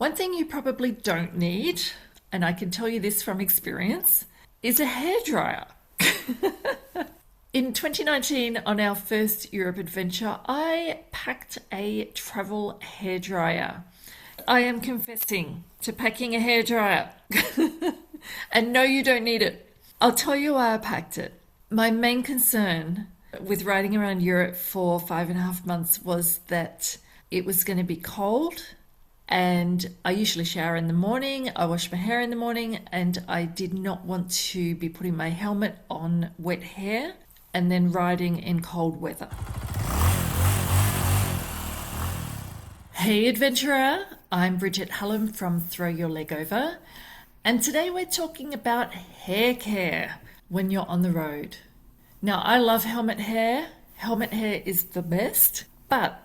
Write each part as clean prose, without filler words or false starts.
One thing you probably don't need, and I can tell you this from experience, is a hairdryer. In 2019, on our first Europe adventure, I packed a travel hairdryer. I am confessing to packing a hairdryer. And no, you don't need it. I'll tell you why I packed it. My main concern with riding around Europe for 5.5 months was that it was going to be cold, and I usually shower in the morning, I wash my hair in the morning, and I did not want to be putting my helmet on wet hair and then riding in cold weather. Hey adventurer, I'm Bridget Hallam from Throw Your Leg Over, and today we're talking about hair care when you're on the road. Now, I love helmet hair. Helmet hair is the best, but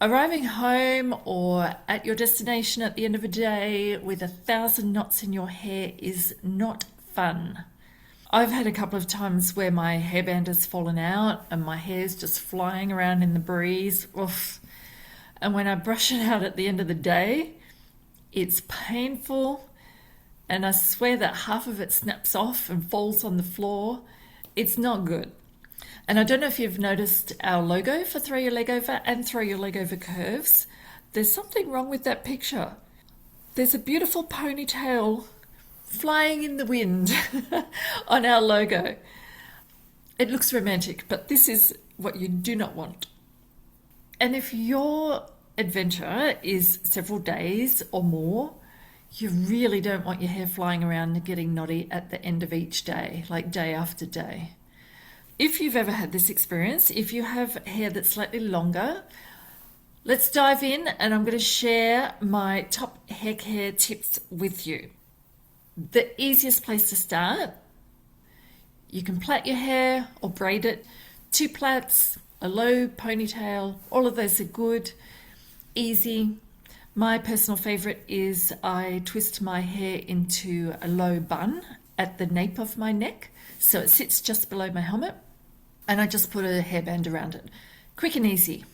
arriving home or at your destination at the end of a day with 1,000 knots in your hair is not fun. I've had a couple of times where my hairband has fallen out and my hair's just flying around in the breeze. Oof. And when I brush it out at the end of the day, it's painful, and I swear that half of it snaps off and falls on the floor. It's not good. And I don't know if you've noticed our logo for Throw Your Leg Over and Throw Your Leg Over curves. There's something wrong with that picture. There's a beautiful ponytail flying in the wind on our logo. It looks romantic, but this is what you do not want. And if your adventure is several days or more, you really don't want your hair flying around and getting knotty at the end of each day, like day after day. If you've ever had this experience, if you have hair that's slightly longer, let's dive in and I'm going to share my top hair care tips with you. The easiest place to start, you can plait your hair or braid it. 2 plaits, a low ponytail, all of those are good, easy. My personal favorite is I twist my hair into a low bun at the nape of my neck, so it sits just below my helmet, and I just put a hairband around it. Quick and easy.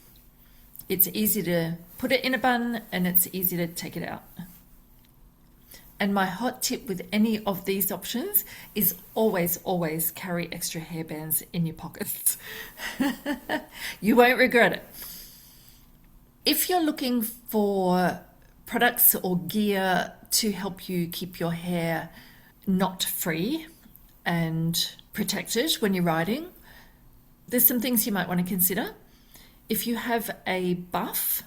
It's easy to put it in a bun and it's easy to take it out. And my hot tip with any of these options is always carry extra hairbands in your pockets. You won't regret it. If you're looking for products or gear to help you keep your hair knot free and protected when you're riding, there's some things you might want to consider. If you have a buff,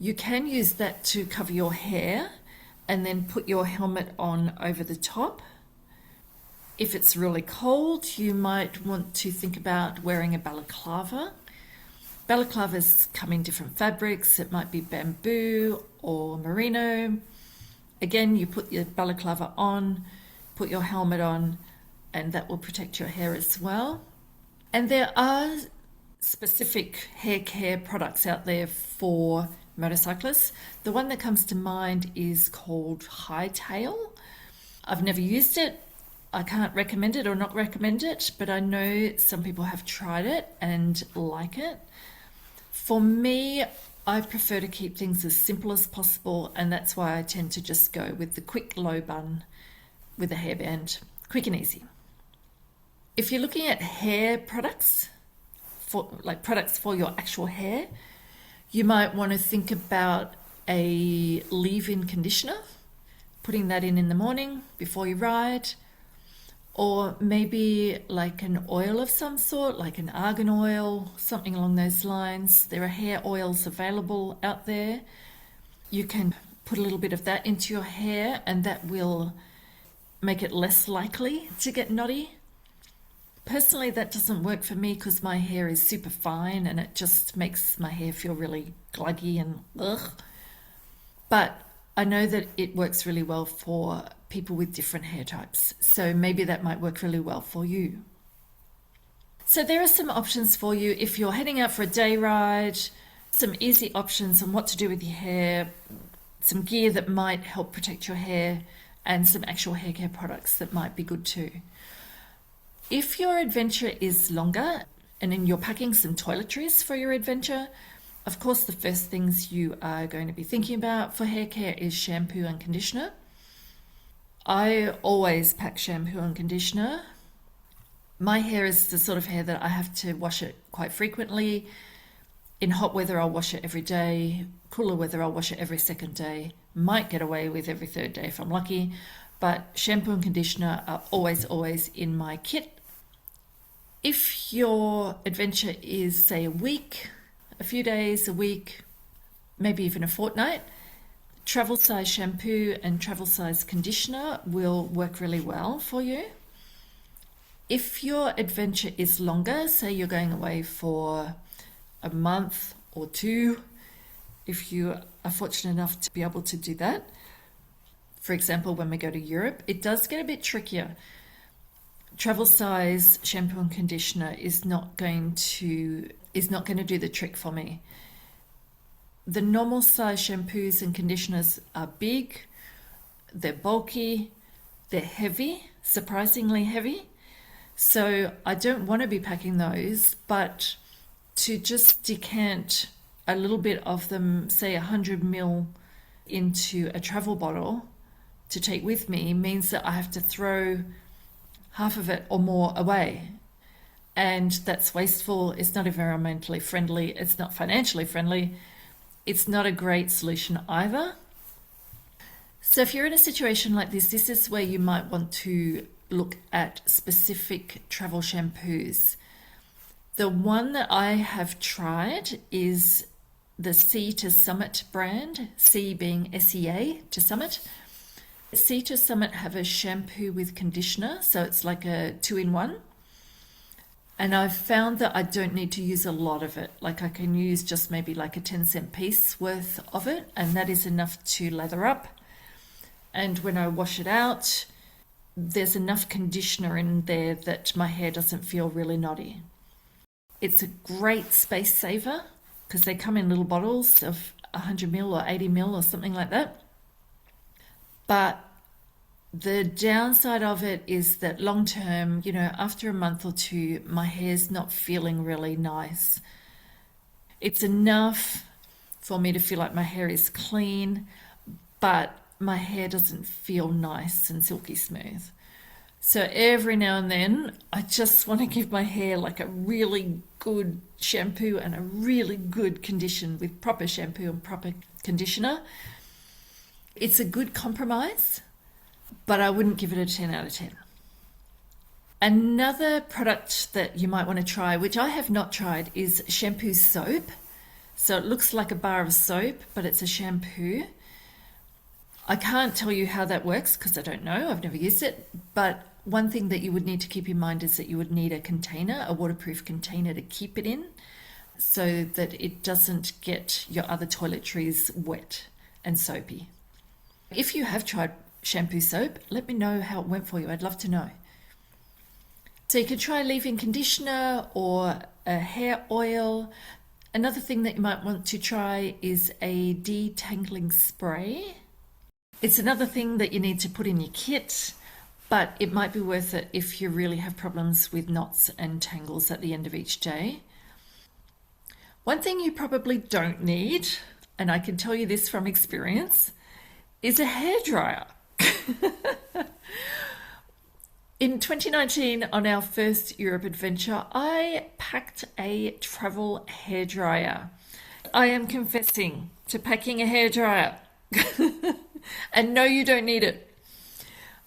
you can use that to cover your hair and then put your helmet on over the top. If it's really cold, you might want to think about wearing a balaclava. Balaclavas come in different fabrics. It might be bamboo or merino. Again, you put your balaclava on, put your helmet on, and that will protect your hair as well. And there are specific hair care products out there for motorcyclists. The one that comes to mind is called Haircare. I've never used it. I can't recommend it or not recommend it, but I know some people have tried it and like it. For me, I prefer to keep things as simple as possible, and that's why I tend to just go with the quick low bun with a hairband. Quick and easy. If you're looking at hair products, products for your actual hair, you might want to think about a leave-in conditioner, putting that in the morning before you ride, or maybe like an oil of some sort, like an argan oil, something along those lines. There are hair oils available out there. You can put a little bit of that into your hair and that will make it less likely to get knotty. Personally, that doesn't work for me because my hair is super fine and it just makes my hair feel really gluggy and ugh. But I know that it works really well for people with different hair types. So maybe that might work really well for you. So there are some options for you if you're heading out for a day ride, some easy options on what to do with your hair, some gear that might help protect your hair, and some actual hair care products that might be good too. If your adventure is longer and then you're packing some toiletries for your adventure, Of course, the first things you are going to be thinking about for hair care is shampoo and conditioner. I always pack shampoo and conditioner. My hair is the sort of hair that I have to wash it quite frequently. In hot weather, I'll wash it every day. Cooler weather, I'll wash it every second day. Might get away with every third day if I'm lucky. But shampoo and conditioner are always in my kit. If your adventure is, say, a week, a few days, a week, maybe even a fortnight, travel size shampoo and travel size conditioner will work really well for you. If your adventure is longer, say you're going away for a month or two, if you are fortunate enough to be able to do that, for example, when we go to Europe, it does get a bit trickier. Travel size shampoo and conditioner is not going to do the trick for me. The normal size shampoos and conditioners are big, they're bulky, they're heavy, surprisingly heavy. So I don't want to be packing those, but to just decant a little bit of them, say 100 ml, into a travel bottle to take with me means that I have to throw half of it or more away. And that's wasteful. It's not environmentally friendly. It's not financially friendly. It's not a great solution either. So if you're in a situation like this is where you might want to look at specific travel shampoos. The one that I have tried is the Sea to Summit brand, Sea being SEA to Summit. Sea to Summit have a shampoo with conditioner, so it's like a 2-in-1. And I've found that I don't need to use a lot of it. Like I can use just maybe like a 10-cent piece worth of it, and that is enough to lather up. And when I wash it out, there's enough conditioner in there that my hair doesn't feel really knotty. It's a great space saver because they come in little bottles of 100 ml or 80 ml or something like that. But the downside of it is that long term, after a month or two, my hair's not feeling really nice. It's enough for me to feel like my hair is clean, but my hair doesn't feel nice and silky smooth. So every now and then, I just want to give my hair like a really good shampoo and a really good condition with proper shampoo and proper conditioner. It's a good compromise, but I wouldn't give it a 10 out of 10. Another product that you might want to try, which I have not tried, is shampoo soap. So it looks like a bar of soap, but it's a shampoo. I can't tell you how that works because I don't know. I've never used it. But one thing that you would need to keep in mind is that you would need a container, a waterproof container to keep it in so that it doesn't get your other toiletries wet and soapy. If you have tried shampoo soap, let me know how it went for you. I'd love to know. So you could try leave-in conditioner or a hair oil. Another thing that you might want to try is a detangling spray. It's another thing that you need to put in your kit, but it might be worth it if you really have problems with knots and tangles at the end of each day. One thing you probably don't need, and I can tell you this from experience, is a hairdryer. In 2019, on our first Europe adventure, I packed a travel hairdryer. I am confessing to packing a hairdryer. And no, you don't need it.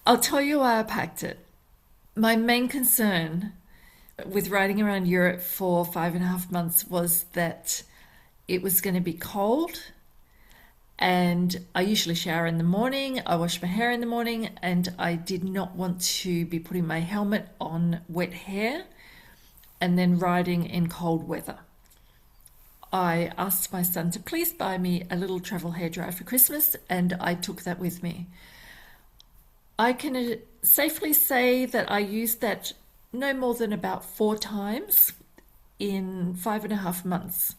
I'll tell you why I packed it. My main concern with riding around Europe for 5.5 months was that it was going to be cold. And I usually shower in the morning, I wash my hair in the morning, and I did not want to be putting my helmet on wet hair and then riding in cold weather. I asked my son to please buy me a little travel hairdryer for Christmas, and I took that with me. I can safely say that I used that no more than about 4 times in 5.5 months.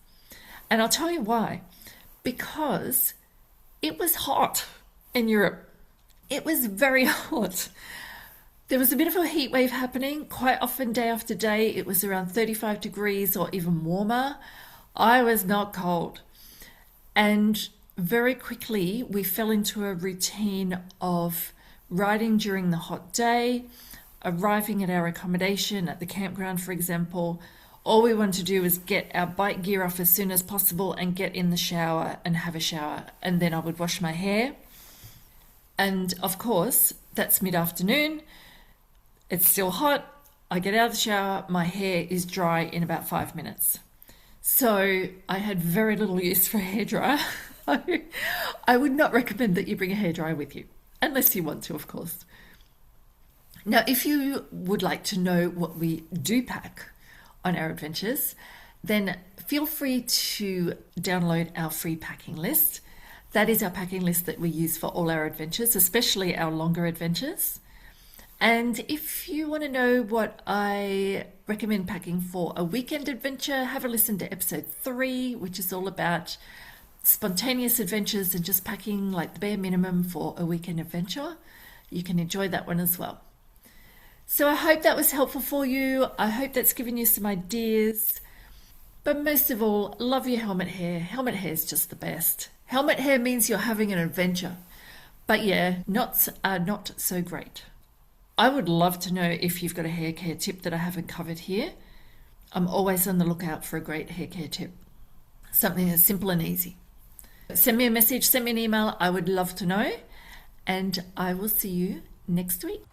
And I'll tell you why. Because it was hot in Europe. It was very hot. There was a bit of a heat wave happening. Quite often, day after day, it was around 35 degrees or even warmer. I was not cold. And very quickly, we fell into a routine of riding during the hot day, arriving at our accommodation at the campground, for example. All we wanted to do was get our bike gear off as soon as possible and get in the shower and have a shower. And then I would wash my hair. And of course, that's mid-afternoon. It's still hot. I get out of the shower. My hair is dry in about 5 minutes. So I had very little use for a hairdryer. I would not recommend that you bring a hairdryer with you, unless you want to, of course. Now, if you would like to know what we do pack on our adventures, then feel free to download our free packing list. That is our packing list that we use for all our adventures, especially our longer adventures. And if you want to know what I recommend packing for a weekend adventure, have a listen to episode 3, which is all about spontaneous adventures and just packing like the bare minimum for a weekend adventure. You can enjoy that one as well. So I hope that was helpful for you. I hope that's given you some ideas. But most of all, love your helmet hair. Helmet hair is just the best. Helmet hair means you're having an adventure. But yeah, knots are not so great. I would love to know if you've got a hair care tip that I haven't covered here. I'm always on the lookout for a great hair care tip. Something that's simple and easy. Send me a message, send me an email. I would love to know. And I will see you next week.